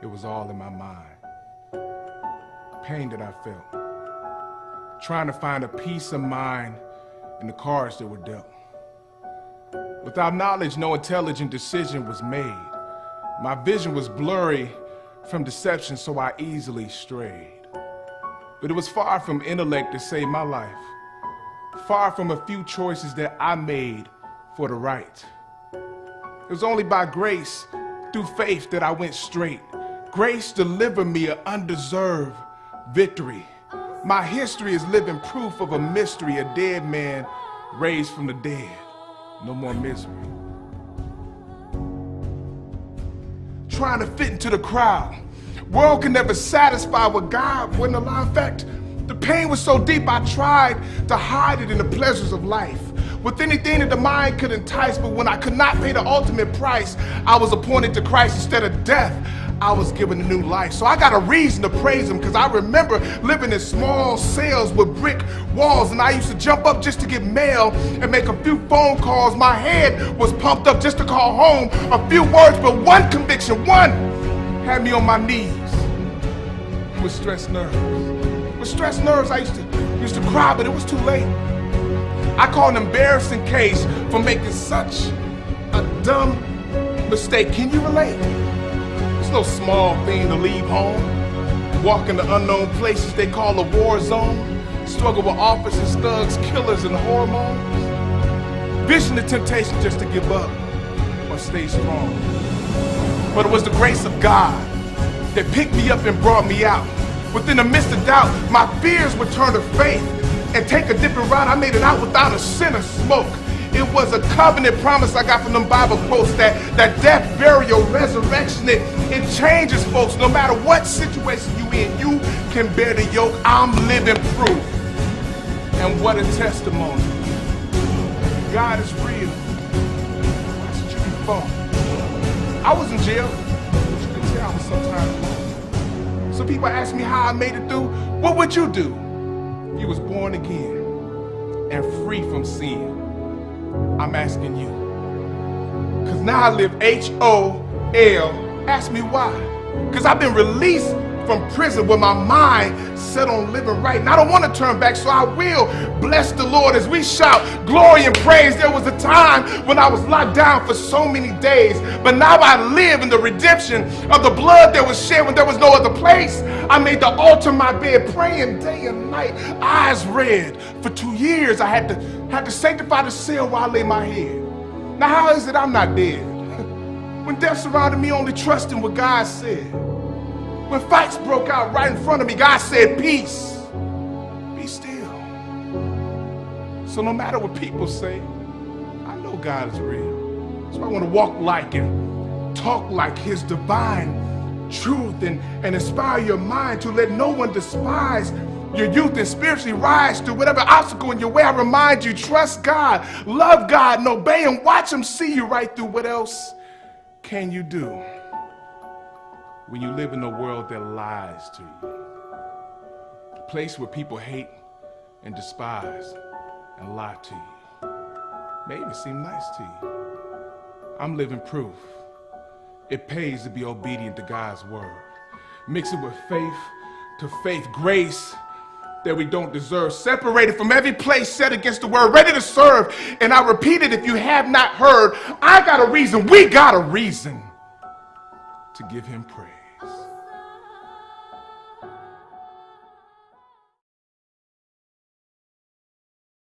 It was all in my mind. Pain that I felt. Trying to find a peace of mind in the cards that were dealt. Without knowledge, no intelligent decision was made. My vision was blurry from deception, so I easily strayed. But it was far from intellect to save my life. Far from a few choices that I made for the right. It was only by grace, through faith, that I went straight. Grace delivered me an undeserved victory. My history is living proof of a mystery, a dead man raised from the dead. No more misery. Trying to fit into the crowd. World can never satisfy what God wouldn't allow. In fact, the pain was so deep I tried to hide it in the pleasures of life. With anything that the mind could entice, but when I could not pay the ultimate price, I was appointed to Christ. Instead of death, I was given a new life. So I got a reason to praise him, because I remember living in small cells with brick walls, and I used to jump up just to get mail and make a few phone calls. My head was pumped up just to call home a few words, but one conviction, one, had me on my knees with stressed nerves. With stressed nerves, I used to cry, but it was too late. I call an embarrassing case for making such a dumb mistake. Can you relate? It's no small thing to leave home, walk into unknown places they call a war zone, struggle with officers, thugs, killers, and hormones. Vision the temptation just to give up or stay strong. But it was the grace of God that picked me up and brought me out. Within the midst of doubt, my fears would turn to faith and take a different route. I made it out without a sin or smoke. It was a covenant promise I got from them Bible quotes that death, burial, resurrection, it changes folks. No matter what situation you in, you can bear the yoke. I'm living proof. And what a testimony. God is real. Why should you be falling? I was in jail, but you can tell I was sometimes wrong. So people ask me how I made it through. What would you do? You was born again and free from sin. I'm asking you. Because now I live H-O-L. Ask me why. Because I've been released from prison with my mind set on living right. And I don't want to turn back, so I will bless the Lord as we shout glory and praise. There was a time when I was locked down for so many days, but now I live in the redemption of the blood that was shed when there was no other place. I made the altar my bed, praying day and night, eyes red. For 2 years I had to sanctify the cell while I lay my head. Now how is it I'm not dead? When death surrounded me, only trusting what God said. When fights broke out right in front of me, God said, peace, be still. So no matter what people say, I know God is real. So I want to walk like Him, talk like His divine truth, and inspire your mind to let no one despise your youth and spiritually rise through whatever obstacle in your way. I remind you, trust God, love God, and obey Him. Watch Him see you right through. What else can you do when you live in a world that lies to you? A place where people hate and despise and lie to you. May even seem nice to you. I'm living proof. It pays to be obedient to God's word. Mix it with faith to faith, grace that we don't deserve, separated from every place set against the word, ready to serve. And I repeat it, if you have not heard, I got a reason, we got a reason to give Him praise.